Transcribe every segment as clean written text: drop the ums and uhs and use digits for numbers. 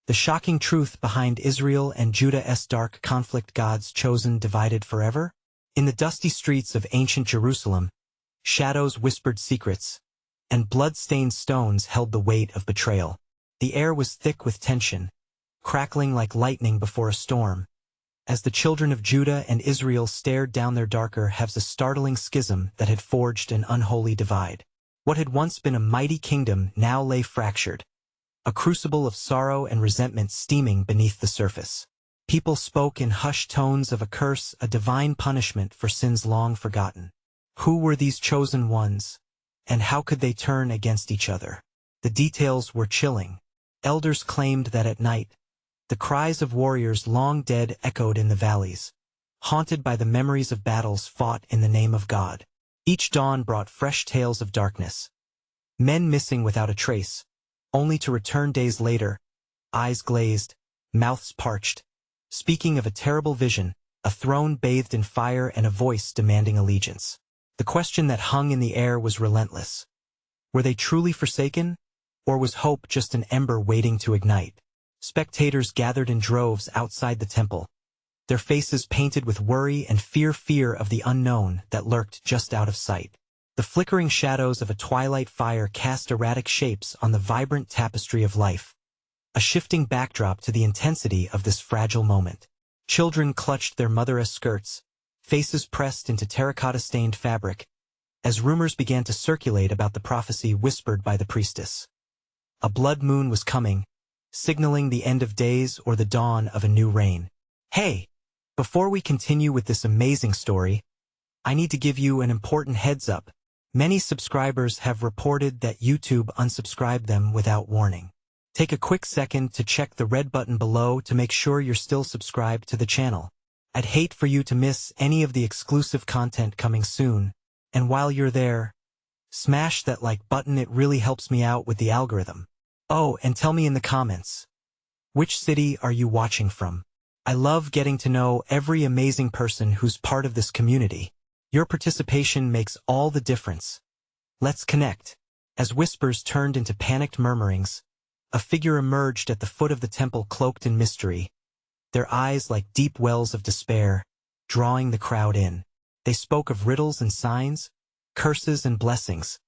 The shocking truth behind Israel and Judah's dark conflict, God's chosen divided forever? In the dusty streets of ancient Jerusalem, shadows whispered secrets, and blood-stained stones held the weight of betrayal. The air was thick with tension, crackling like lightning before a storm, as the children of Judah and Israel stared down their darker halves, a startling schism that had forged an unholy divide. What had once been a mighty kingdom now lay fractured, a crucible of sorrow and resentment steaming beneath the surface. People spoke in hushed tones of a curse, a divine punishment for sins long forgotten. Who were these chosen ones, and how could they turn against each other? The details were chilling. Elders claimed that at night, the cries of warriors long dead echoed in the valleys, haunted by the memories of battles fought in the name of God. Each dawn brought fresh tales of darkness. Men missing without a trace, only to return days later, eyes glazed, mouths parched, speaking of a terrible vision, a throne bathed in fire and a voice demanding allegiance. The question that hung in the air was relentless. Were they truly forsaken, or was hope just an ember waiting to ignite? Spectators gathered in droves outside the temple, their faces painted with worry and fear of the unknown that lurked just out of sight. The flickering shadows of a twilight fire cast erratic shapes on the vibrant tapestry of life, a shifting backdrop to the intensity of this fragile moment. Children clutched their mother's skirts, faces pressed into terracotta-stained fabric, as rumors began to circulate about the prophecy whispered by the priestess. A blood moon was coming, signaling the end of days or the dawn of a new reign. Hey! Before we continue with this amazing story, I need to give you an important heads up. Many subscribers have reported that YouTube unsubscribed them without warning. Take a quick second to check the red button below to make sure you're still subscribed to the channel. I'd hate for you to miss any of the exclusive content coming soon, and while you're there, smash that like button, it really helps me out with the algorithm. Oh, and tell me in the comments, which city are you watching from? I love getting to know every amazing person who's part of this community. Your participation makes all the difference. Let's connect. As whispers turned into panicked murmurings, a figure emerged at the foot of the temple cloaked in mystery, their eyes like deep wells of despair, drawing the crowd in. They spoke of riddles and signs, curses and blessings,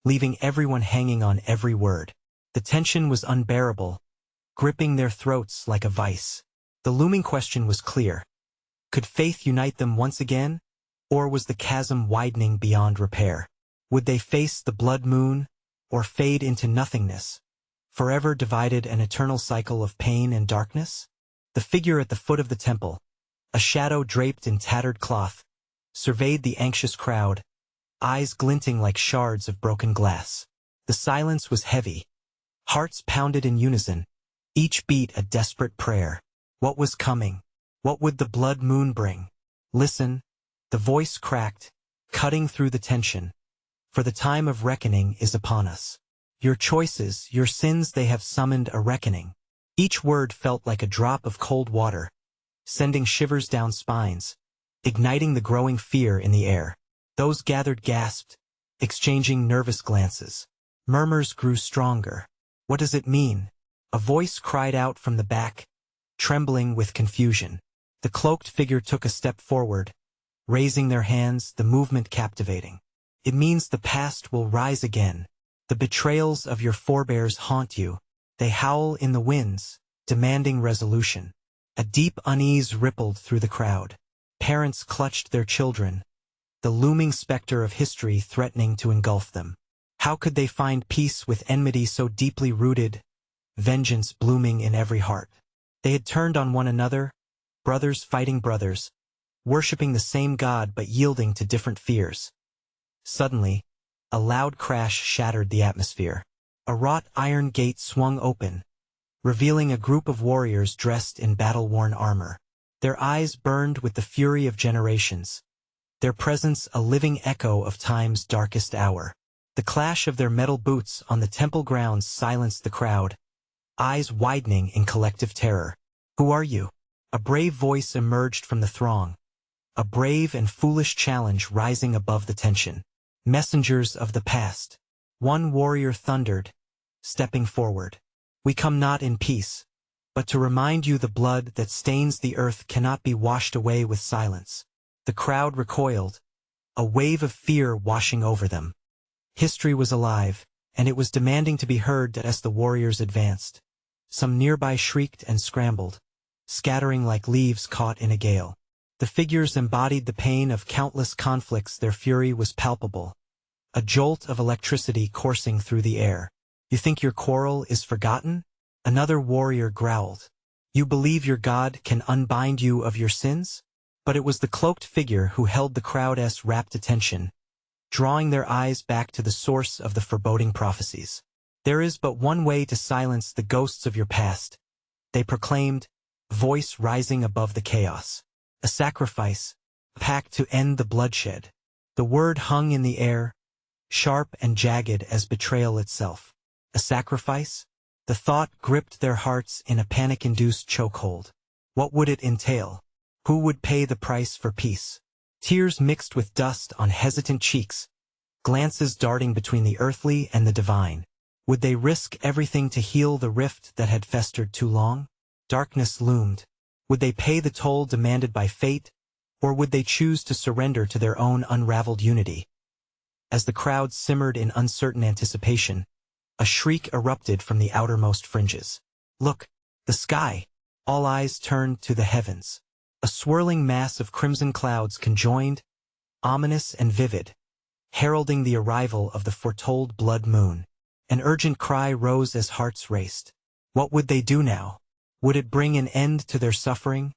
leaving everyone hanging on every word. The tension was unbearable, gripping their throats like a vice. The looming question was clear. Could faith unite them once again, or was the chasm widening beyond repair? Would they face the blood moon, or fade into nothingness, forever divided, an eternal cycle of pain and darkness? The figure at the foot of the temple, a shadow draped in tattered cloth, surveyed the anxious crowd, eyes glinting like shards of broken glass. The silence was heavy. Hearts pounded in unison, each beat a desperate prayer. What was coming? What would the blood moon bring? Listen, the voice cracked, cutting through the tension. For the time of reckoning is upon us. Your choices, your sins, they have summoned a reckoning. Each word felt like a drop of cold water, sending shivers down spines, igniting the growing fear in the air. Those gathered gasped, exchanging nervous glances. Murmurs grew stronger. What does it mean? A voice cried out from the back, trembling with confusion. The cloaked figure took a step forward, raising their hands, the movement captivating. It means the past will rise again. The betrayals of your forebears haunt you. They howl in the winds, demanding resolution. A deep unease rippled through the crowd. Parents clutched their children, the looming specter of history threatening to engulf them. How could they find peace with enmity so deeply rooted, vengeance blooming in every heart? They had turned on one another, brothers fighting brothers, worshipping the same God but yielding to different fears. Suddenly, a loud crash shattered the atmosphere. A wrought iron gate swung open, revealing a group of warriors dressed in battle-worn armor. Their eyes burned with the fury of generations, their presence a living echo of time's darkest hour. The clash of their metal boots on the temple grounds silenced the crowd, eyes widening in collective terror. Who are you? A brave voice emerged from the throng, a brave and foolish challenge rising above the tension. Messengers of the past. One warrior thundered, stepping forward. We come not in peace, but to remind you the blood that stains the earth cannot be washed away with silence. The crowd recoiled, a wave of fear washing over them. History was alive, and it was demanding to be heard as the warriors advanced. Some nearby shrieked and scrambled, scattering like leaves caught in a gale. The figures embodied the pain of countless conflicts. Their fury was palpable, a jolt of electricity coursing through the air. You think your quarrel is forgotten? Another warrior growled. You believe your God can unbind you of your sins? But it was the cloaked figure who held the crowd's rapt attention, drawing their eyes back to the source of the foreboding prophecies. There is but one way to silence the ghosts of your past, they proclaimed, voice rising above the chaos. A sacrifice, a pact to end the bloodshed. The word hung in the air, sharp and jagged as betrayal itself. A sacrifice? The thought gripped their hearts in a panic-induced chokehold. What would it entail? Who would pay the price for peace? Tears mixed with dust on hesitant cheeks, glances darting between the earthly and the divine. Would they risk everything to heal the rift that had festered too long? Darkness loomed. Would they pay the toll demanded by fate, or would they choose to surrender to their own unraveled unity? As the crowd simmered in uncertain anticipation, a shriek erupted from the outermost fringes. Look, the sky! All eyes turned to the heavens. A swirling mass of crimson clouds conjoined, ominous and vivid, heralding the arrival of the foretold blood moon. An urgent cry rose as hearts raced. What would they do now? Would it bring an end to their suffering,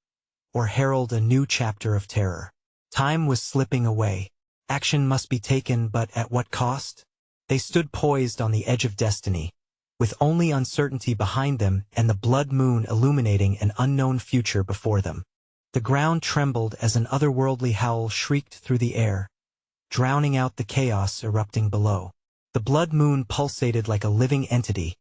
or herald a new chapter of terror? Time was slipping away. Action must be taken, but at what cost? They stood poised on the edge of destiny, with only uncertainty behind them and the blood moon illuminating an unknown future before them. The ground trembled as an otherworldly howl shrieked through the air, drowning out the chaos erupting below. The blood moon pulsated like a living entity,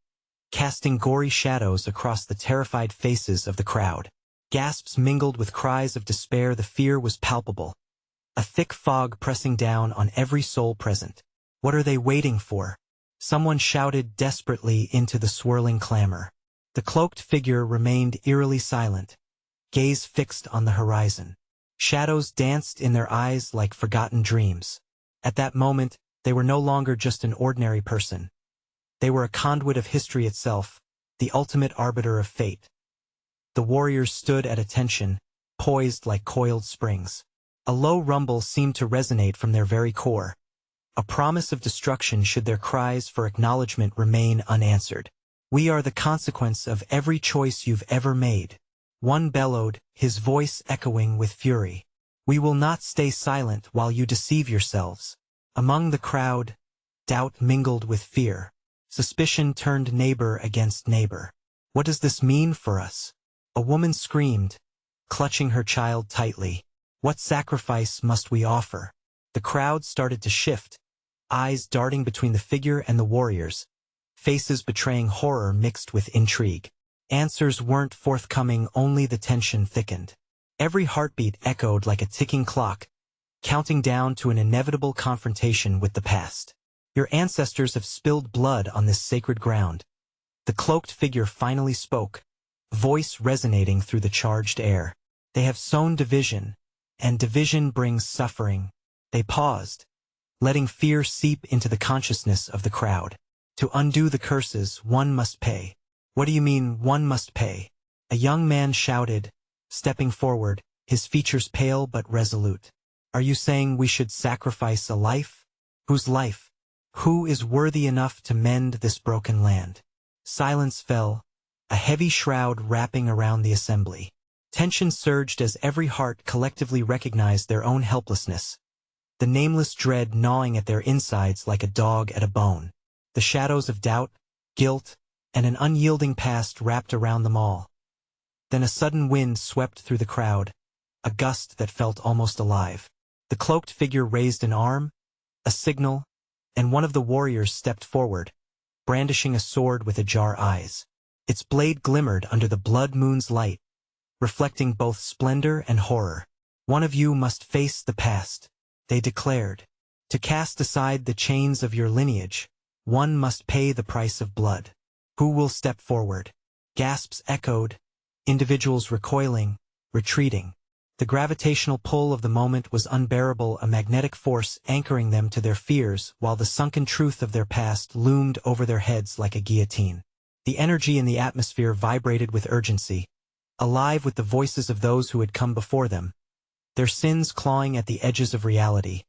casting gory shadows across the terrified faces of the crowd. Gasps mingled with cries of despair. The fear was palpable, a thick fog pressing down on every soul present. What are they waiting for? Someone shouted desperately into the swirling clamor. The cloaked figure remained eerily silent, gaze fixed on the horizon. Shadows danced in their eyes like forgotten dreams. At that moment, they were no longer just an ordinary person. They were a conduit of history itself, the ultimate arbiter of fate. The warriors stood at attention, poised like coiled springs. A low rumble seemed to resonate from their very core, a promise of destruction should their cries for acknowledgement remain unanswered. We are the consequence of every choice you've ever made. One bellowed, his voice echoing with fury. We will not stay silent while you deceive yourselves. Among the crowd, doubt mingled with fear. Suspicion turned neighbor against neighbor. What does this mean for us? A woman screamed, clutching her child tightly. What sacrifice must we offer? The crowd started to shift, eyes darting between the figure and the warriors, faces betraying horror mixed with intrigue. Answers weren't forthcoming, only the tension thickened. Every heartbeat echoed like a ticking clock, counting down to an inevitable confrontation with the past. Your ancestors have spilled blood on this sacred ground. The cloaked figure finally spoke, voice resonating through the charged air. They have sown division, and division brings suffering. They paused, letting fear seep into the consciousness of the crowd. To undo the curses, one must pay. What do you mean, one must pay? A young man shouted, stepping forward, his features pale but resolute. Are you saying we should sacrifice a life? Whose life? Who is worthy enough to mend this broken land? Silence fell, a heavy shroud wrapping around the assembly. Tension surged as every heart collectively recognized their own helplessness, the nameless dread gnawing at their insides like a dog at a bone. The shadows of doubt, guilt, and an unyielding past wrapped around them all. Then a sudden wind swept through the crowd, a gust that felt almost alive. The cloaked figure raised an arm, a signal, and one of the warriors stepped forward, brandishing a sword with ajar eyes. Its blade glimmered under the blood moon's light, reflecting both splendor and horror. One of you must face the past, they declared. To cast aside the chains of your lineage, one must pay the price of blood. Who will step forward? Gasps echoed, individuals recoiling, retreating. The gravitational pull of the moment was unbearable, a magnetic force anchoring them to their fears, while the sunken truth of their past loomed over their heads like a guillotine. The energy in the atmosphere vibrated with urgency, alive with the voices of those who had come before them, their sins clawing at the edges of reality.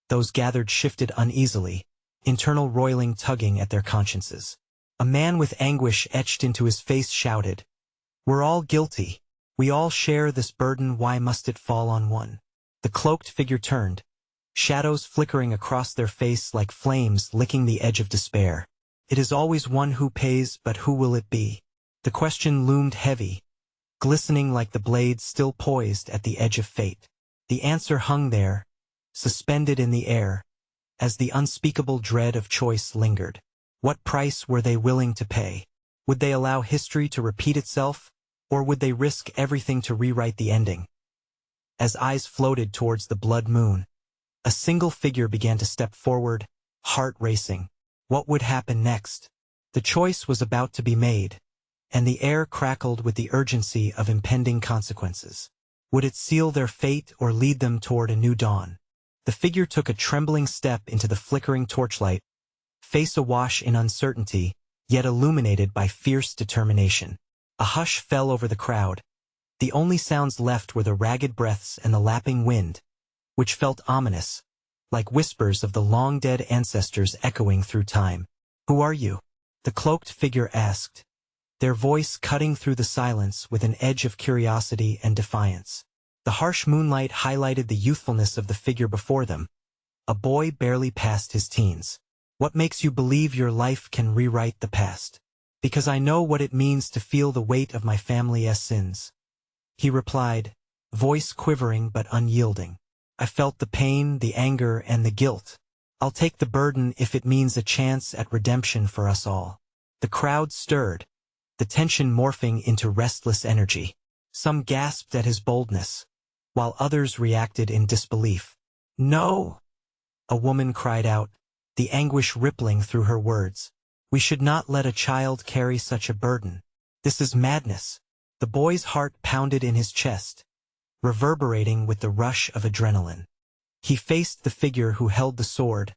Those gathered shifted uneasily, internal roiling tugging at their consciences. A man with anguish etched into his face shouted, "We're all guilty. We all share this burden, why must it fall on one?" The cloaked figure turned, shadows flickering across their face like flames licking the edge of despair. "It is always one who pays, but who will it be?" The question loomed heavy, glistening like the blade still poised at the edge of fate. The answer hung there, suspended in the air, as the unspeakable dread of choice lingered. What price were they willing to pay? Would they allow history to repeat itself, or would they risk everything to rewrite the ending? As eyes floated towards the blood moon, a single figure began to step forward, heart racing. What would happen next? The choice was about to be made, and the air crackled with the urgency of impending consequences. Would it seal their fate or lead them toward a new dawn? The figure took a trembling step into the flickering torchlight, face awash in uncertainty, yet illuminated by fierce determination. A hush fell over the crowd. The only sounds left were the ragged breaths and the lapping wind, which felt ominous, like whispers of the long-dead ancestors echoing through time. "Who are you?" the cloaked figure asked, their voice cutting through the silence with an edge of curiosity and defiance. The harsh moonlight highlighted the youthfulness of the figure before them, a boy barely past his teens. "What makes you believe your life can rewrite the past?" "Because I know what it means to feel the weight of my family's sins," he replied, voice quivering but unyielding. "I felt the pain, the anger, and the guilt. I'll take the burden if it means a chance at redemption for us all." The crowd stirred, the tension morphing into restless energy. Some gasped at his boldness, while others reacted in disbelief. "No!" a woman cried out, the anguish rippling through her words. "We should not let a child carry such a burden. This is madness." The boy's heart pounded in his chest, reverberating with the rush of adrenaline. He faced the figure who held the sword,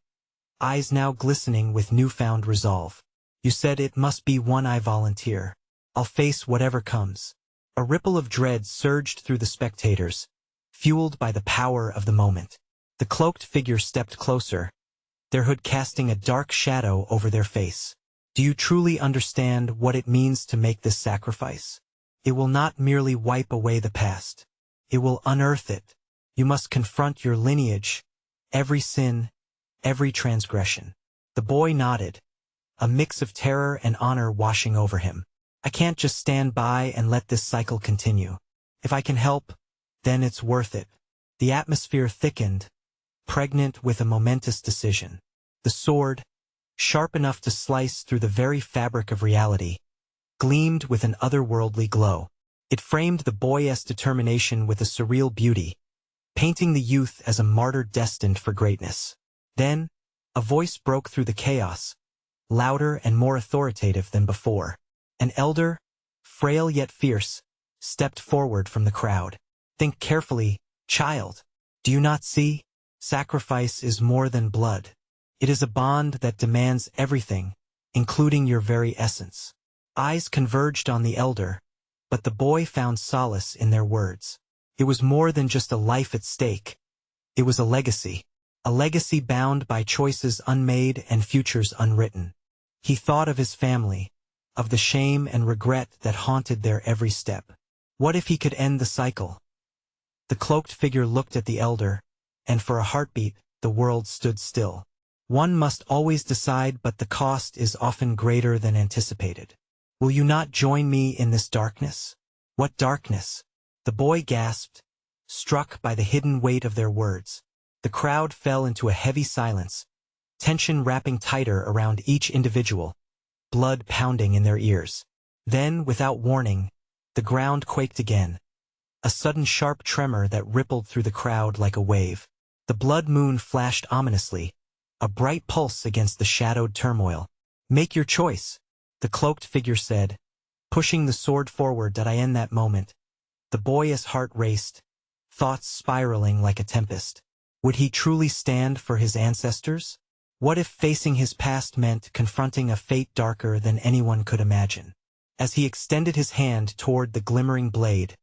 eyes now glistening with newfound resolve. "You said it must be one. I volunteer. I'll face whatever comes." A ripple of dread surged through the spectators, fueled by the power of the moment. The cloaked figure stepped closer, their hood casting a dark shadow over their face. "Do you truly understand what it means to make this sacrifice? It will not merely wipe away the past. It will unearth it. You must confront your lineage, every sin, every transgression." The boy nodded, a mix of terror and honor washing over him. "I can't just stand by and let this cycle continue. If I can help, then it's worth it." The atmosphere thickened, pregnant with a momentous decision. The sword, sharp enough to slice through the very fabric of reality, gleamed with an otherworldly glow. It framed the boy's determination with a surreal beauty, painting the youth as a martyr destined for greatness. Then, a voice broke through the chaos, louder and more authoritative than before. An elder, frail yet fierce, stepped forward from the crowd. "Think carefully, child. Do you not see? Sacrifice is more than blood. It is a bond that demands everything, including your very essence." Eyes converged on the elder, but the boy found solace in their words. It was more than just a life at stake. It was a legacy bound by choices unmade and futures unwritten. He thought of his family, of the shame and regret that haunted their every step. What if he could end the cycle? The cloaked figure looked at the elder, and for a heartbeat, the world stood still. "One must always decide, but the cost is often greater than anticipated. Will you not join me in this darkness?" "What darkness?" the boy gasped, struck by the hidden weight of their words. The crowd fell into a heavy silence, tension wrapping tighter around each individual, blood pounding in their ears. Then, without warning, the ground quaked again, a sudden sharp tremor that rippled through the crowd like a wave. The blood moon flashed ominously, a bright pulse against the shadowed turmoil. "Make your choice," the cloaked figure said, pushing the sword forward. In that moment, the boy's heart raced, thoughts spiraling like a tempest. Would he truly stand for his ancestors? What if facing his past meant confronting a fate darker than anyone could imagine? As he extended his hand toward the glimmering blade,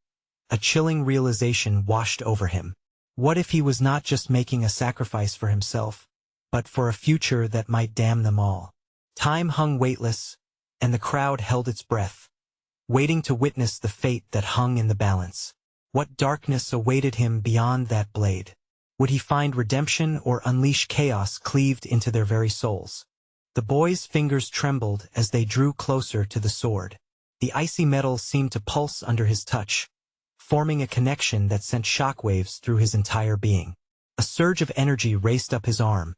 a chilling realization washed over him. What if he was not just making a sacrifice for himself, but for a future that might damn them all? Time hung weightless, and the crowd held its breath, waiting to witness the fate that hung in the balance. What darkness awaited him beyond that blade? Would he find redemption or unleash chaos cleaved into their very souls? The boy's fingers trembled as they drew closer to the sword. The icy metal seemed to pulse under his touch, forming a connection that sent shockwaves through his entire being. A surge of energy raced up his arm,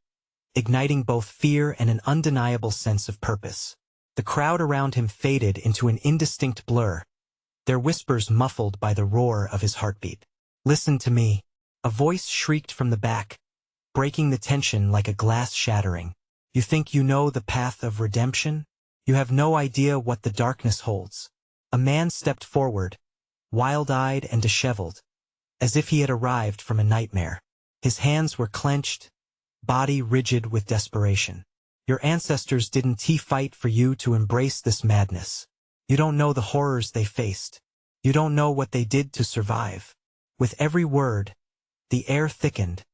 igniting both fear and an undeniable sense of purpose. The crowd around him faded into an indistinct blur, their whispers muffled by the roar of his heartbeat. "Listen to me," a voice shrieked from the back, breaking the tension like a glass shattering. "You think you know the path of redemption? You have no idea what the darkness holds." A man stepped forward, wild-eyed and disheveled, as if he had arrived from a nightmare. His hands were clenched, body rigid with desperation. "Your ancestors didn't fight for you to embrace this madness. You don't know the horrors they faced. You don't know what they did to survive." With every word, the air thickened,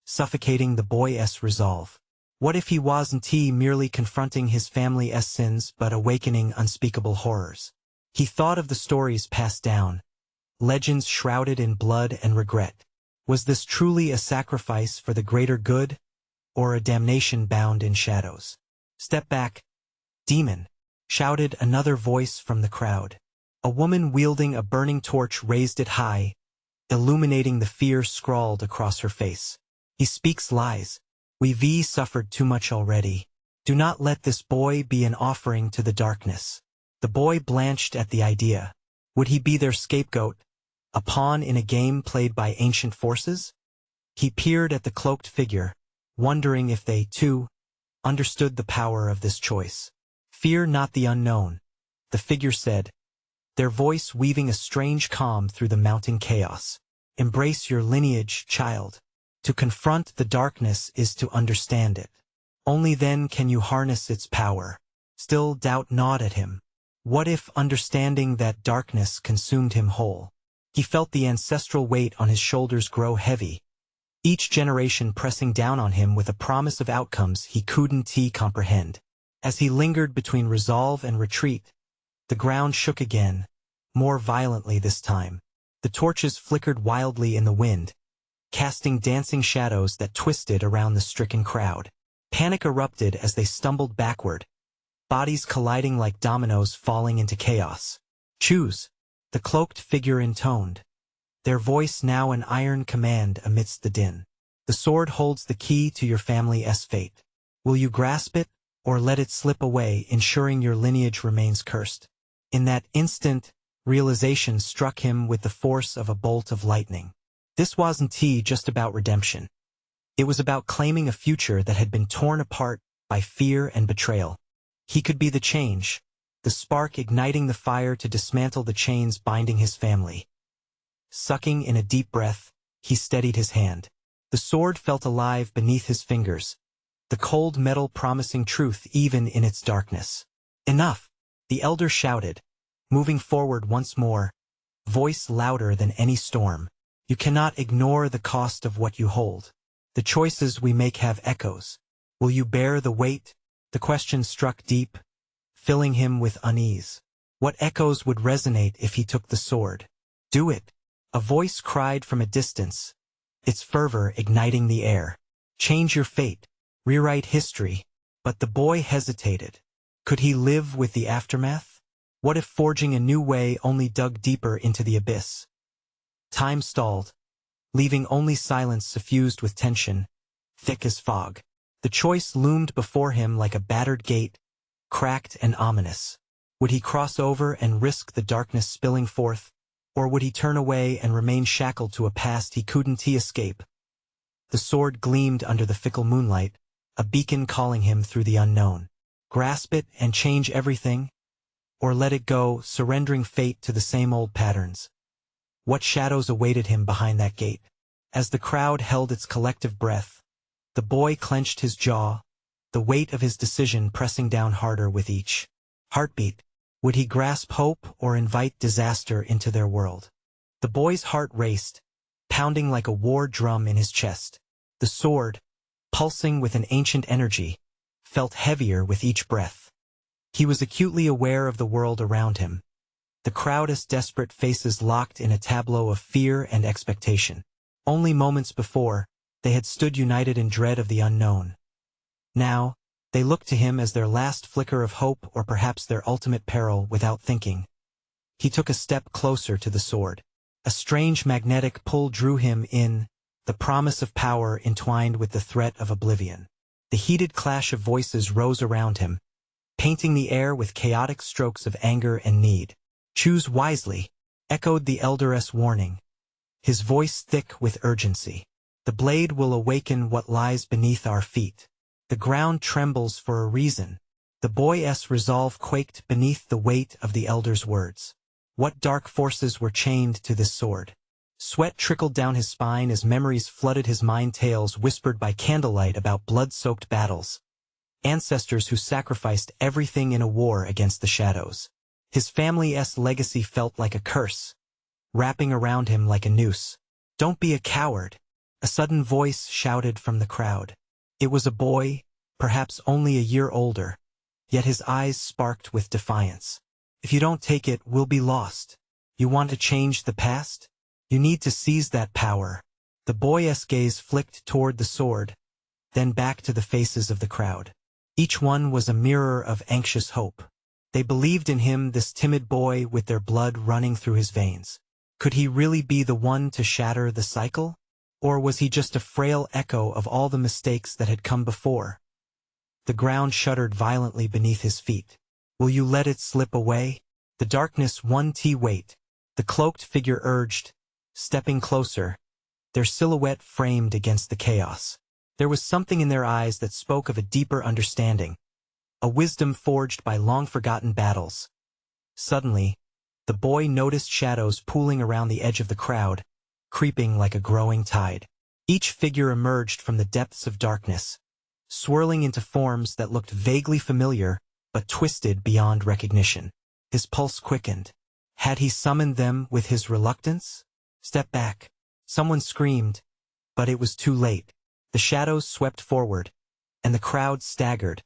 suffocating the boy's resolve. What if he wasn't merely confronting his family's sins but awakening unspeakable horrors? He thought of the stories passed down, legends shrouded in blood and regret. Was this truly a sacrifice for the greater good, or a damnation bound in shadows? "Step back, demon," shouted another voice from the crowd. A woman wielding a burning torch raised it high, illuminating the fear scrawled across her face. "He speaks lies. We've suffered too much already. Do not let this boy be an offering to the darkness." The boy blanched at the idea. Would he be their scapegoat, a pawn in a game played by ancient forces? He peered at the cloaked figure, wondering if they, too, understood the power of this choice. "Fear not the unknown," the figure said, their voice weaving a strange calm through the mounting chaos. "Embrace your lineage, child. To confront the darkness is to understand it. Only then can you harness its power." Still doubt gnawed at him. What if understanding that darkness consumed him whole? He felt the ancestral weight on his shoulders grow heavy, each generation pressing down on him with a promise of outcomes he couldn't comprehend. As he lingered between resolve and retreat, the ground shook again, more violently this time. The torches flickered wildly in the wind, casting dancing shadows that twisted around the stricken crowd. Panic erupted as they stumbled backward, bodies colliding like dominoes falling into chaos. "Choose," the cloaked figure intoned, their voice now an iron command amidst the din. "The sword holds the key to your family's fate. Will you grasp it, or let it slip away, ensuring your lineage remains cursed?" In that instant, realization struck him with the force of a bolt of lightning. This wasn't just about redemption. It was about claiming a future that had been torn apart by fear and betrayal. He could be the change, the spark igniting the fire to dismantle the chains binding his family. Sucking in a deep breath, he steadied his hand. The sword felt alive beneath his fingers, the cold metal promising truth even in its darkness. "Enough!" the elder shouted, moving forward once more, voice louder than any storm. "You cannot ignore the cost of what you hold. The choices we make have echoes. Will you bear the weight?" The question struck deep, filling him with unease. What echoes would resonate if he took the sword? "Do it!" a voice cried from a distance, its fervor igniting the air. "Change your fate, rewrite history." But the boy hesitated. Could he live with the aftermath? What if forging a new way only dug deeper into the abyss? Time stalled, leaving only silence suffused with tension, thick as fog. The choice loomed before him like a battered gate, cracked and ominous. Would he cross over and risk the darkness spilling forth, or would he turn away and remain shackled to a past he couldn't escape? The sword gleamed under the fickle moonlight, a beacon calling him through the unknown. Grasp it and change everything? or let it go, surrendering fate to the same old patterns? What shadows awaited him behind that gate? As the crowd held its collective breath, the boy clenched his jaw, the weight of his decision pressing down harder with each heartbeat. Would he grasp hope or invite disaster into their world? The boy's heart raced, pounding like a war drum in his chest. The sword, pulsing with an ancient energy, felt heavier with each breath. He was acutely aware of the world around him, the crowd's desperate faces locked in a tableau of fear and expectation. Only moments before, they had stood united in dread of the unknown. Now, they looked to him as their last flicker of hope or perhaps their ultimate peril. Without thinking, he took a step closer to the sword. A strange magnetic pull drew him in, the promise of power entwined with the threat of oblivion. The heated clash of voices rose around him, painting the air with chaotic strokes of anger and need. "Choose wisely," echoed the elder's warning, his voice thick with urgency. "The blade will awaken what lies beneath our feet. The ground trembles for a reason." The boy's resolve quaked beneath the weight of the elder's words. What dark forces were chained to this sword? Sweat trickled down his spine as memories flooded his mind, tales whispered by candlelight about blood-soaked battles, ancestors who sacrificed everything in a war against the shadows. His family's legacy felt like a curse, wrapping around him like a noose. "Don't be a coward," a sudden voice shouted from the crowd. It was a boy, perhaps only a year older, yet his eyes sparked with defiance. "If you don't take it, we'll be lost. You want to change the past? You need to seize that power." The boy's gaze flicked toward the sword, then back to the faces of the crowd. Each one was a mirror of anxious hope. They believed in him, this timid boy with their blood running through his veins. Could he really be the one to shatter the cycle? Or was he just a frail echo of all the mistakes that had come before? The ground shuddered violently beneath his feet. "Will you let it slip away?" The darkness wait. The cloaked figure urged, stepping closer, their silhouette framed against the chaos. There was something in their eyes that spoke of a deeper understanding, a wisdom forged by long-forgotten battles. Suddenly, the boy noticed shadows pooling around the edge of the crowd, creeping like a growing tide. Each figure emerged from the depths of darkness, swirling into forms that looked vaguely familiar but twisted beyond recognition. His pulse quickened. Had he summoned them with his reluctance? "Step back," someone screamed, but it was too late. The shadows swept forward, and the crowd staggered,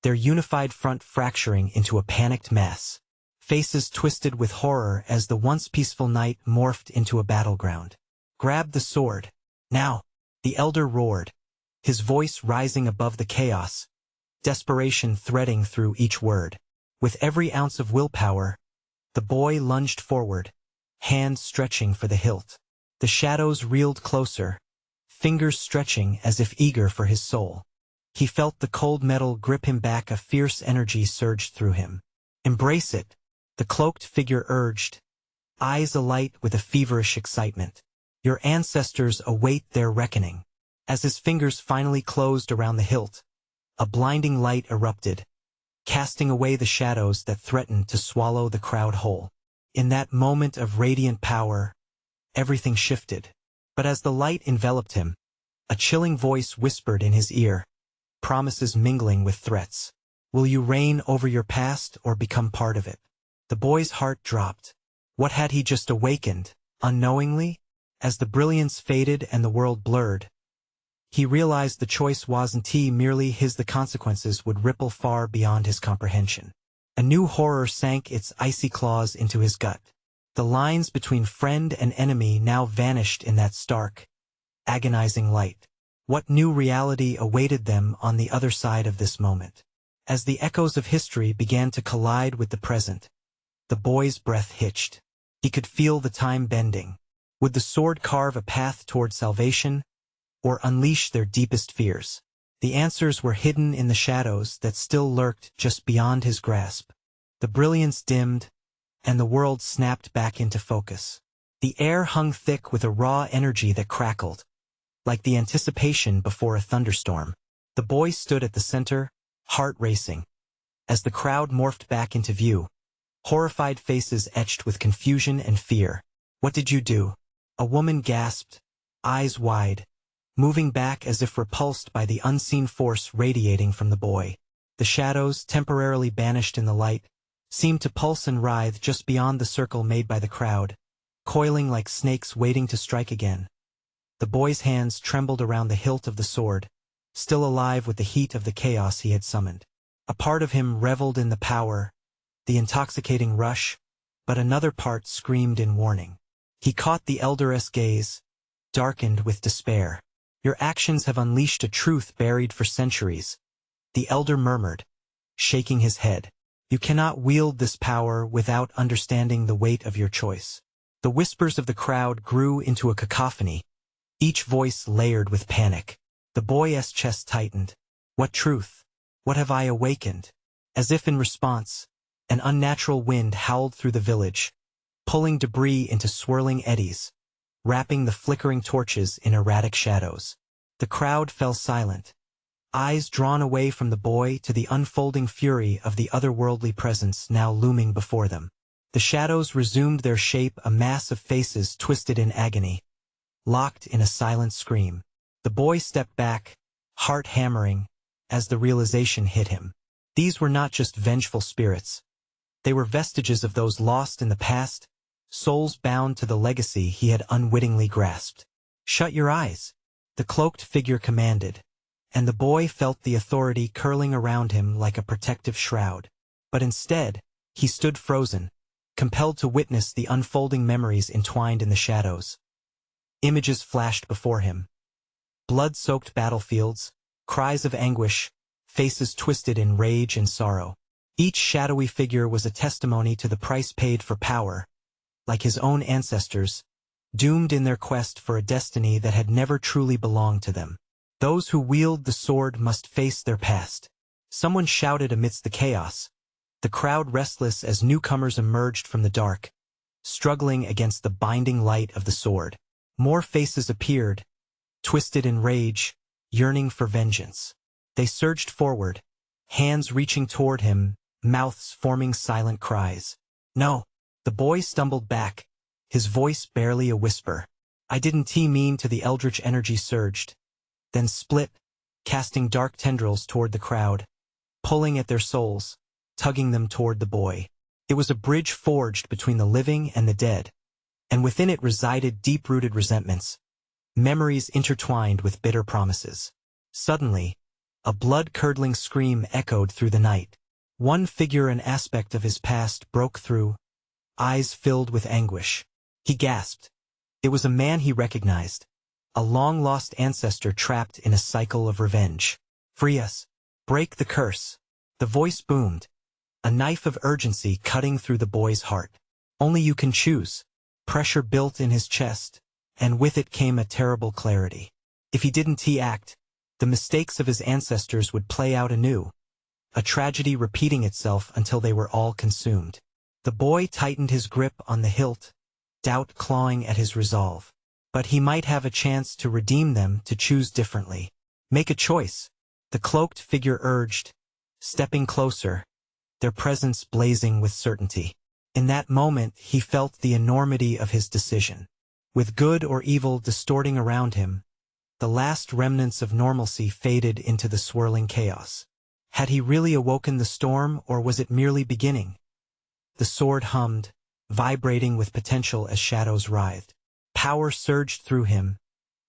their unified front fracturing into a panicked mass. Faces twisted with horror as the once peaceful night morphed into a battleground. "Grab the sword, now!" the elder roared, his voice rising above the chaos, desperation threading through each word. With every ounce of willpower, the boy lunged forward, hands stretching for the hilt. The shadows reeled closer, fingers stretching as if eager for his soul. He felt the cold metal grip him back, a fierce energy surged through him. "Embrace it," the cloaked figure urged, eyes alight with a feverish excitement. "Your ancestors await their reckoning." As his fingers finally closed around the hilt, a blinding light erupted, casting away the shadows that threatened to swallow the crowd whole. In that moment of radiant power, everything shifted. But as the light enveloped him, a chilling voice whispered in his ear, promises mingling with threats. "Will you reign over your past or become part of it?" The boy's heart dropped. What had he just awakened, unknowingly? As the brilliance faded and the world blurred, he realized the choice wasn't merely his. The consequences would ripple far beyond his comprehension. A new horror sank its icy claws into his gut. The lines between friend and enemy now vanished in that stark, agonizing light. What new reality awaited them on the other side of this moment? As the echoes of history began to collide with the present, the boy's breath hitched. He could feel the time bending. Would the sword carve a path toward salvation, or unleash their deepest fears? The answers were hidden in the shadows that still lurked just beyond his grasp. The brilliance dimmed, and the world snapped back into focus. The air hung thick with a raw energy that crackled, like the anticipation before a thunderstorm. The boy stood at the center, heart racing. As the crowd morphed back into view, horrified faces etched with confusion and fear. "What did you do?" A woman gasped, eyes wide, moving back as if repulsed by the unseen force radiating from the boy. The shadows, temporarily banished in the light, seemed to pulse and writhe just beyond the circle made by the crowd, coiling like snakes waiting to strike again. The boy's hands trembled around the hilt of the sword, still alive with the heat of the chaos he had summoned. A part of him reveled in the power, the intoxicating rush, but another part screamed in warning. He caught the elder's gaze, darkened with despair. "Your actions have unleashed a truth buried for centuries," the elder murmured, shaking his head. "You cannot wield this power without understanding the weight of your choice." The whispers of the crowd grew into a cacophony, each voice layered with panic. The boy's chest tightened. "What truth? What have I awakened?" As if in response, an unnatural wind howled through the village, pulling debris into swirling eddies, wrapping the flickering torches in erratic shadows. The crowd fell silent, eyes drawn away from the boy to the unfolding fury of the otherworldly presence now looming before them. The shadows resumed their shape, a mass of faces twisted in agony, locked in a silent scream. The boy stepped back, heart hammering, as the realization hit him. These were not just vengeful spirits. They were vestiges of those lost in the past, souls bound to the legacy he had unwittingly grasped. "Shut your eyes," the cloaked figure commanded, and the boy felt the authority curling around him like a protective shroud. But instead, he stood frozen, compelled to witness the unfolding memories entwined in the shadows. Images flashed before him. Blood-soaked battlefields, cries of anguish, faces twisted in rage and sorrow. Each shadowy figure was a testimony to the price paid for power, like his own ancestors, doomed in their quest for a destiny that had never truly belonged to them. Those who wield the sword must face their past. Someone shouted amidst the chaos, the crowd restless as newcomers emerged from the dark, struggling against the binding light of the sword. More faces appeared, twisted in rage, yearning for vengeance. They surged forward, hands reaching toward him, mouths forming silent cries. "No!" The boy stumbled back, his voice barely a whisper. "I didn't mean to." The eldritch energy surged, then split, casting dark tendrils toward the crowd, pulling at their souls, tugging them toward the boy. It was a bridge forged between the living and the dead, and within it resided deep-rooted resentments, memories intertwined with bitter promises. Suddenly, a blood-curdling scream echoed through the night. One figure and aspect of his past broke through, eyes filled with anguish. He gasped. It was a man he recognized, a long-lost ancestor trapped in a cycle of revenge. "Free us! Break the curse!" The voice boomed, a knife of urgency cutting through the boy's heart. "Only you can choose." Pressure built in his chest, and with it came a terrible clarity. If he didn't act, the mistakes of his ancestors would play out anew, a tragedy repeating itself until they were all consumed. The boy tightened his grip on the hilt, doubt clawing at his resolve. But he might have a chance to redeem them, to choose differently. "Make a choice," the cloaked figure urged, stepping closer, their presence blazing with certainty. In that moment he felt the enormity of his decision. With good or evil distorting around him, the last remnants of normalcy faded into the swirling chaos. Had he really awoken the storm, or was it merely beginning? The sword hummed, vibrating with potential as shadows writhed. Power surged through him,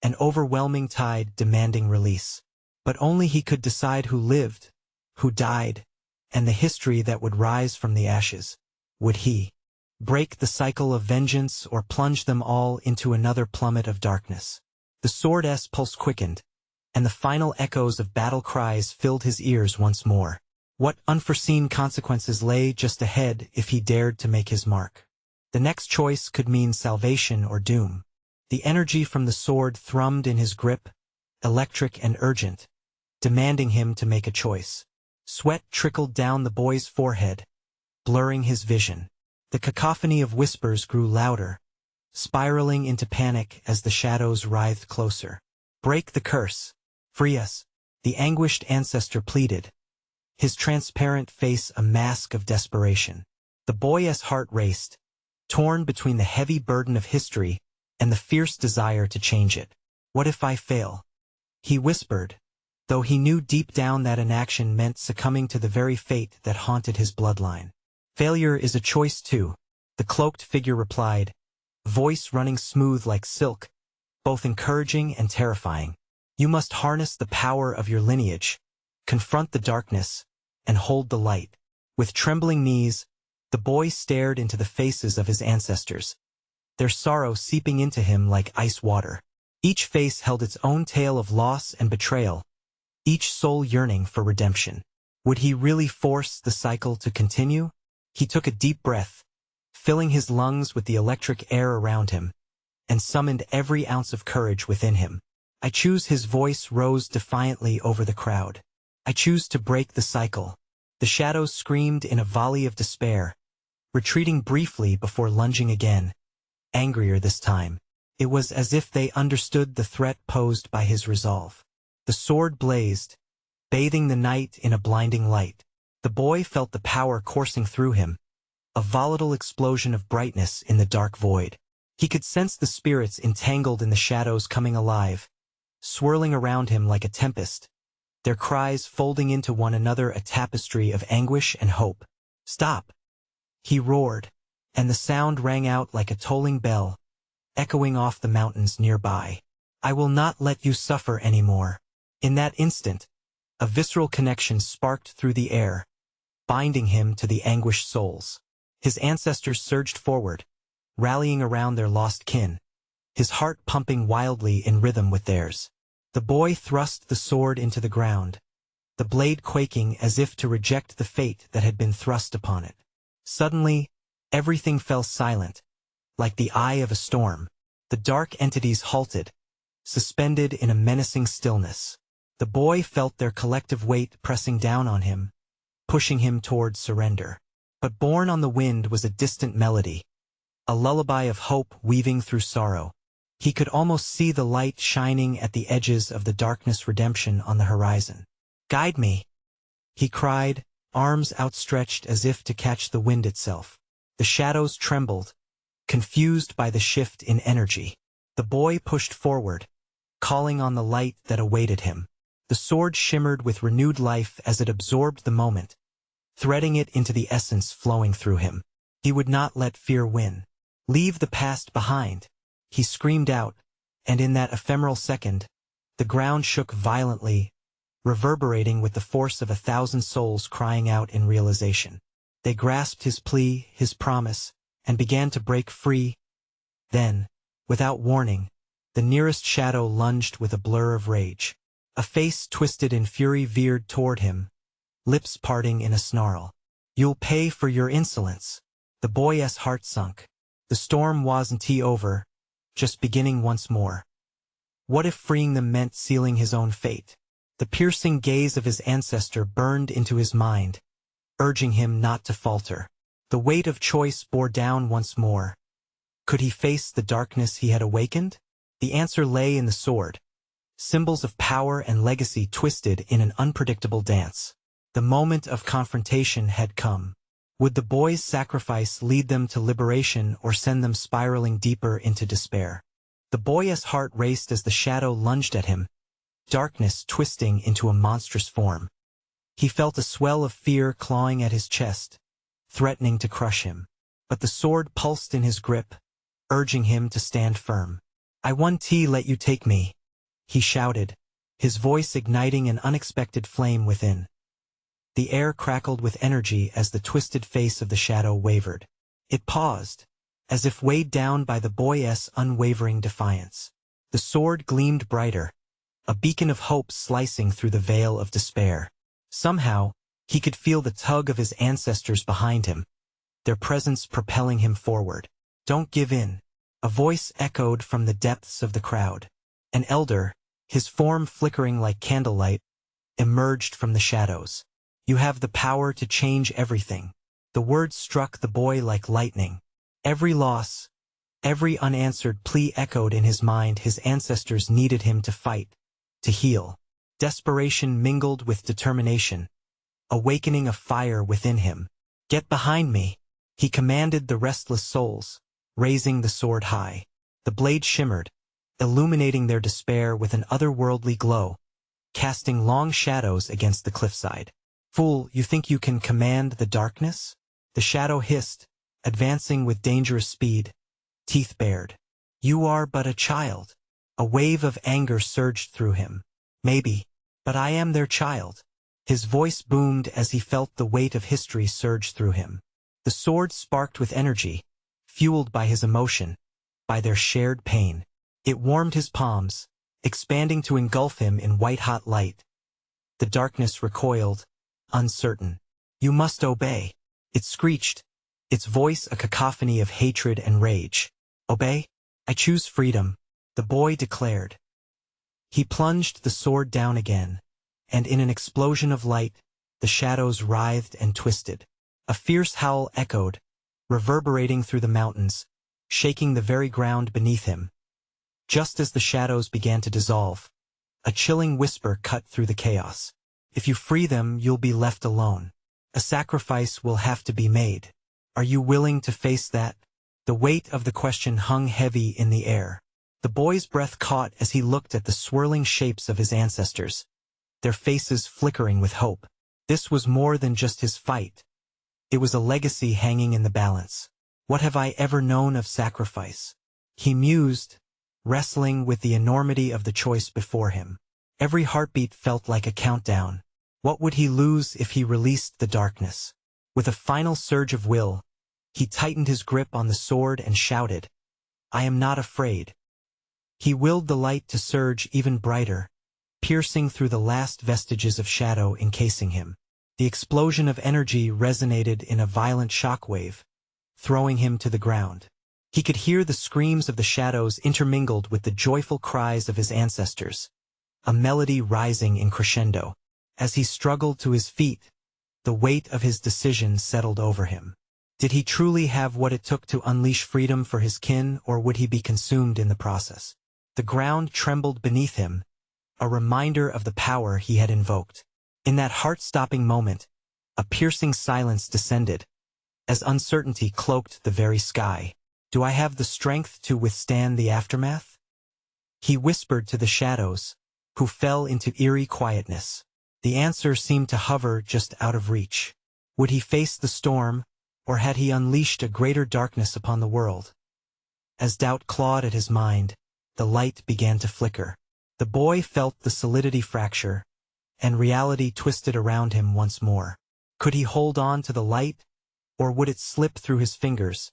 an overwhelming tide demanding release. But only he could decide who lived, who died, and the history that would rise from the ashes. Would he break the cycle of vengeance or plunge them all into another plummet of darkness? The sword's pulse quickened, and the final echoes of battle cries filled his ears once more. What unforeseen consequences lay just ahead if he dared to make his mark? The next choice could mean salvation or doom. The energy from the sword thrummed in his grip, electric and urgent, demanding him to make a choice. Sweat trickled down the boy's forehead, blurring his vision. The cacophony of whispers grew louder, spiraling into panic as the shadows writhed closer. "Break the curse! Free us!" the anguished ancestor pleaded, his transparent face a mask of desperation. The boy's heart raced, torn between the heavy burden of history and the fierce desire to change it. What if I fail? He whispered, though he knew deep down that inaction meant succumbing to the very fate that haunted his bloodline. Failure is a choice too, the cloaked figure replied, voice running smooth like silk, both encouraging and terrifying. You must harness the power of your lineage, confront the darkness, and hold the light. With trembling knees, the boy stared into the faces of his ancestors, their sorrow seeping into him like ice water. Each face held its own tale of loss and betrayal, each soul yearning for redemption. Would he really force the cycle to continue? He took a deep breath, filling his lungs with the electric air around him, and summoned every ounce of courage within him. I choose. His voice rose defiantly over the crowd. I choose to break the cycle. The shadows screamed in a volley of despair, retreating briefly before lunging again, angrier this time. It was as if they understood the threat posed by his resolve. The sword blazed, bathing the night in a blinding light. The boy felt the power coursing through him, a volatile explosion of brightness in the dark void. He could sense the spirits entangled in the shadows coming alive, swirling around him like a tempest, their cries folding into one another, a tapestry of anguish and hope. Stop! He roared, and the sound rang out like a tolling bell, echoing off the mountains nearby. I will not let you suffer anymore. In that instant, a visceral connection sparked through the air, binding him to the anguished souls. His ancestors surged forward, rallying around their lost kin, his heart pumping wildly in rhythm with theirs. The boy thrust the sword into the ground, the blade quaking as if to reject the fate that had been thrust upon it. Suddenly, everything fell silent, like the eye of a storm. The dark entities halted, suspended in a menacing stillness. The boy felt their collective weight pressing down on him, pushing him toward surrender. But borne on the wind was a distant melody, a lullaby of hope weaving through sorrow. He could almost see the light shining at the edges of the darkness, redemption on the horizon. Guide me, he cried, arms outstretched as if to catch the wind itself. The shadows trembled, confused by the shift in energy. The boy pushed forward, calling on the light that awaited him. The sword shimmered with renewed life as it absorbed the moment, threading it into the essence flowing through him. He would not let fear win. Leave the past behind, he screamed out, and in that ephemeral second, the ground shook violently, reverberating with the force of 1,000 souls crying out in realization. They grasped his plea, his promise, and began to break free. Then, without warning, the nearest shadow lunged with a blur of rage. A face twisted in fury veered toward him, lips parting in a snarl. You'll pay for your insolence. The boy's heart sunk. The storm wasn't over, just beginning once more. What if freeing them meant sealing his own fate? The piercing gaze of his ancestor burned into his mind, urging him not to falter. The weight of choice bore down once more. Could he face the darkness he had awakened? The answer lay in the sword, symbols of power and legacy twisted in an unpredictable dance. The moment of confrontation had come. Would the boy's sacrifice lead them to liberation or send them spiraling deeper into despair? The boy's heart raced as the shadow lunged at him, darkness twisting into a monstrous form. He felt a swell of fear clawing at his chest, threatening to crush him. But the sword pulsed in his grip, urging him to stand firm. I won't let you take me, he shouted, his voice igniting an unexpected flame within. The air crackled with energy as the twisted face of the shadow wavered. It paused, as if weighed down by the boy's unwavering defiance. The sword gleamed brighter, a beacon of hope slicing through the veil of despair. Somehow, he could feel the tug of his ancestors behind him, their presence propelling him forward. Don't give in, a voice echoed from the depths of the crowd. An elder, his form flickering like candlelight, emerged from the shadows. You have the power to change everything. The words struck the boy like lightning. Every loss, every unanswered plea echoed in his mind. His ancestors needed him to fight, to heal. Desperation mingled with determination, awakening a fire within him. Get behind me, He commanded the restless souls, raising the sword high. The blade shimmered, illuminating their despair with an otherworldly glow, casting long shadows against the cliffside. "Fool, you think you can command the darkness?" The shadow hissed, advancing with dangerous speed, teeth bared. "You are but a child." A wave of anger surged through him. "Maybe, but I am their child." His voice boomed as he felt the weight of history surge through him. The sword sparked with energy, fueled by his emotion, by their shared pain. It warmed his palms, expanding to engulf him in white-hot light. The darkness recoiled, uncertain. "You must obey." It screeched, its voice a cacophony of hatred and rage. "Obey? I choose freedom," the boy declared. He plunged the sword down again, and in an explosion of light, the shadows writhed and twisted. A fierce howl echoed, reverberating through the mountains, shaking the very ground beneath him. Just as the shadows began to dissolve, a chilling whisper cut through the chaos. "If you free them, you'll be left alone. A sacrifice will have to be made. Are you willing to face that?" The weight of the question hung heavy in the air. The boy's breath caught as he looked at the swirling shapes of his ancestors, their faces flickering with hope. This was more than just his fight. It was a legacy hanging in the balance. "What have I ever known of sacrifice?" he mused, wrestling with the enormity of the choice before him. Every heartbeat felt like a countdown. What would he lose if he released the darkness? With a final surge of will, he tightened his grip on the sword and shouted, "I am not afraid." He willed the light to surge even brighter, piercing through the last vestiges of shadow encasing him. The explosion of energy resonated in a violent shockwave, throwing him to the ground. He could hear the screams of the shadows intermingled with the joyful cries of his ancestors, a melody rising in crescendo. As he struggled to his feet, the weight of his decision settled over him. Did he truly have what it took to unleash freedom for his kin, or would he be consumed in the process? The ground trembled beneath him, a reminder of the power he had invoked. In that heart-stopping moment, a piercing silence descended, as uncertainty cloaked the very sky. "Do I have the strength to withstand the aftermath?" he whispered to the shadows, who fell into eerie quietness. The answer seemed to hover just out of reach. Would he face the storm, or had he unleashed a greater darkness upon the world? As doubt clawed at his mind, the light began to flicker. The boy felt the solidity fracture, and reality twisted around him once more. Could he hold on to the light, or would it slip through his fingers,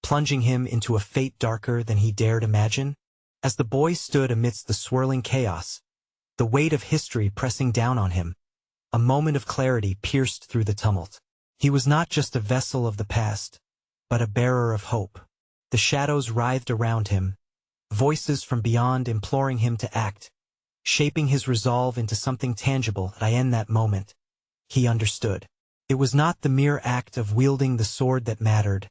plunging him into a fate darker than he dared imagine? As the boy stood amidst the swirling chaos, the weight of history pressing down on him, a moment of clarity pierced through the tumult. He was not just a vessel of the past, but a bearer of hope. The shadows writhed around him, voices from beyond imploring him to act, shaping his resolve into something tangible. In that moment, he understood. It was not the mere act of wielding the sword that mattered,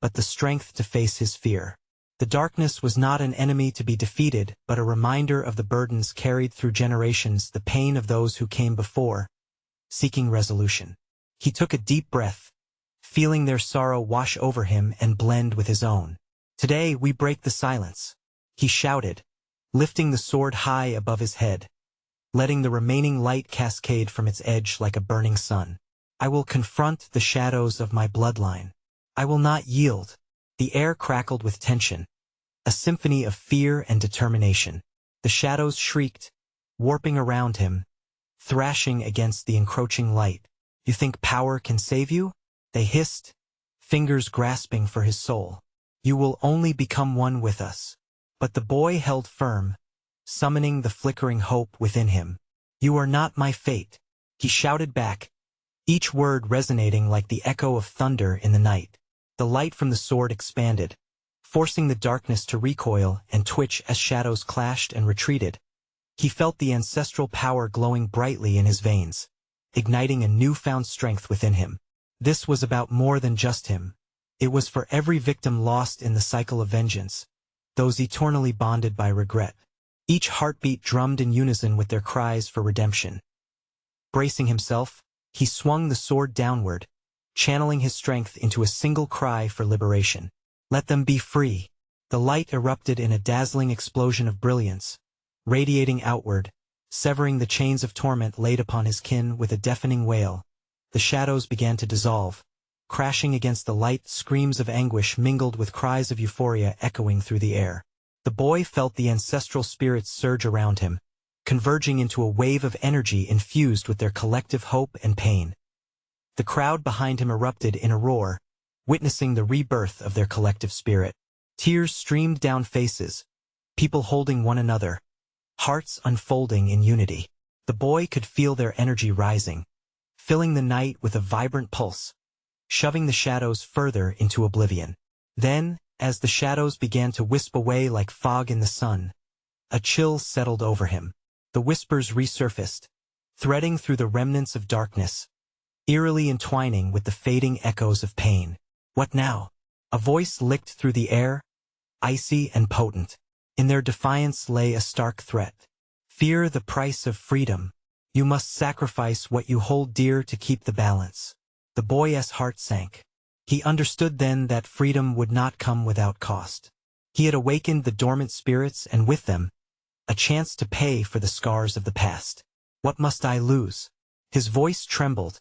but the strength to face his fear. The darkness was not an enemy to be defeated, but a reminder of the burdens carried through generations, the pain of those who came before, seeking resolution. He took a deep breath, feeling their sorrow wash over him and blend with his own. "Today we break the silence," he shouted, lifting the sword high above his head, letting the remaining light cascade from its edge like a burning sun. "I will confront the shadows of my bloodline. I will not yield." The air crackled with tension, a symphony of fear and determination. The shadows shrieked, warping around him, thrashing against the encroaching light. "You think power can save you?" they hissed, fingers grasping for his soul. "You will only become one with us." But the boy held firm, summoning the flickering hope within him. "You are not my fate," he shouted back, each word resonating like the echo of thunder in the night. The light from the sword expanded, forcing the darkness to recoil and twitch as shadows clashed and retreated. He felt the ancestral power glowing brightly in his veins, igniting a newfound strength within him. This was about more than just him. It was for every victim lost in the cycle of vengeance, those eternally bonded by regret. Each heartbeat drummed in unison with their cries for redemption. Bracing himself, he swung the sword downward, channeling his strength into a single cry for liberation. Let them be free. The light erupted in a dazzling explosion of brilliance, radiating outward, severing the chains of torment laid upon his kin with a deafening wail. The shadows began to dissolve. Crashing against the light, screams of anguish mingled with cries of euphoria echoing through the air. The boy felt the ancestral spirits surge around him, converging into a wave of energy infused with their collective hope and pain. The crowd behind him erupted in a roar, witnessing the rebirth of their collective spirit. Tears streamed down faces, people holding one another, hearts unfolding in unity. The boy could feel their energy rising, filling the night with a vibrant pulse, shoving the shadows further into oblivion. Then, as the shadows began to wisp away like fog in the sun, a chill settled over him. The whispers resurfaced, threading through the remnants of darkness, eerily entwining with the fading echoes of pain. What now? A voice licked through the air, icy and potent. In their defiance lay a stark threat. Fear the price of freedom. You must sacrifice what you hold dear to keep the balance. The boy's heart sank. He understood then that freedom would not come without cost. He had awakened the dormant spirits and with them, a chance to pay for the scars of the past. What must I lose? His voice trembled,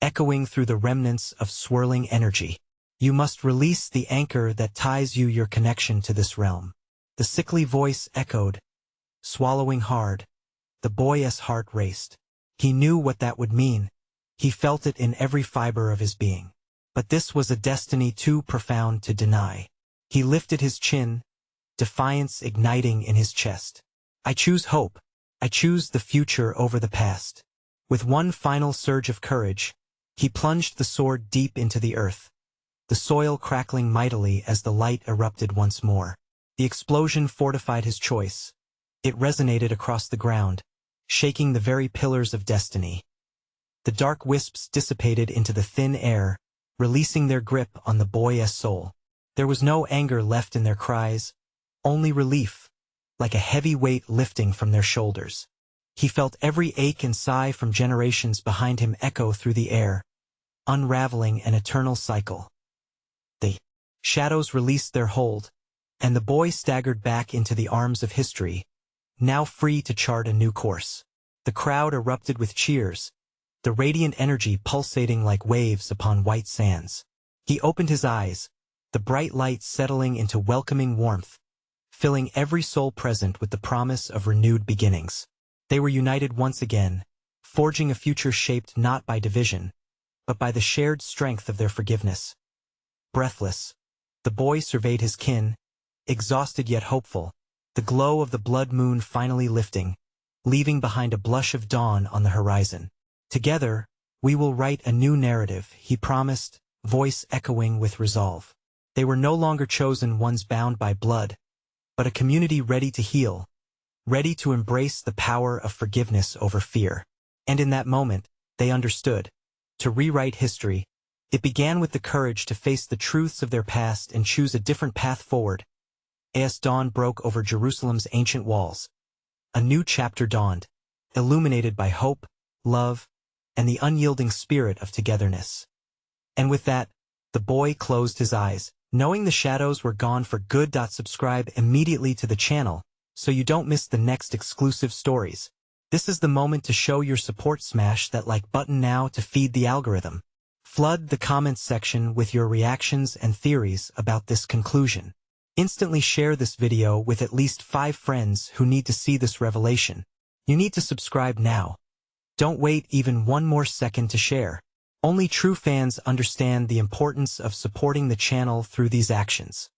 echoing through the remnants of swirling energy. You must release the anchor that ties you your connection to this realm. The sickly voice echoed, swallowing hard. The boy's heart raced. He knew what that would mean. He felt it in every fiber of his being. But this was a destiny too profound to deny. He lifted his chin, defiance igniting in his chest. I choose hope. I choose the future over the past. With one final surge of courage, he plunged the sword deep into the earth, the soil crackling mightily as the light erupted once more. The explosion fortified his choice. It resonated across the ground, shaking the very pillars of destiny. The dark wisps dissipated into the thin air, releasing their grip on the boy's soul. There was no anger left in their cries, only relief, like a heavy weight lifting from their shoulders. He felt every ache and sigh from generations behind him echo through the air, unraveling an eternal cycle. The shadows released their hold, and the boy staggered back into the arms of history, now free to chart a new course. The crowd erupted with cheers, the radiant energy pulsating like waves upon white sands. He opened his eyes, the bright light settling into welcoming warmth, filling every soul present with the promise of renewed beginnings. They were united once again, forging a future shaped not by division, but by the shared strength of their forgiveness. Breathless, the boy surveyed his kin, exhausted yet hopeful, the glow of the blood moon finally lifting, leaving behind a blush of dawn on the horizon. Together, we will write a new narrative, he promised, voice echoing with resolve. They were no longer chosen ones bound by blood, but a community ready to heal, ready to embrace the power of forgiveness over fear. And in that moment, they understood. To rewrite history, it began with the courage to face the truths of their past and choose a different path forward. As dawn broke over Jerusalem's ancient walls, a new chapter dawned, illuminated by hope, love, and the unyielding spirit of togetherness. And with that, the boy closed his eyes, knowing the shadows were gone for good. Subscribe immediately to the channel, so you don't miss the next exclusive stories. This is the moment to show your support. Smash that like button now to feed the algorithm. Flood the comments section with your reactions and theories about this conclusion. Instantly share this video with at least 5 friends who need to see this revelation. You need to subscribe now. Don't wait even one more second to share. Only true fans understand the importance of supporting the channel through these actions.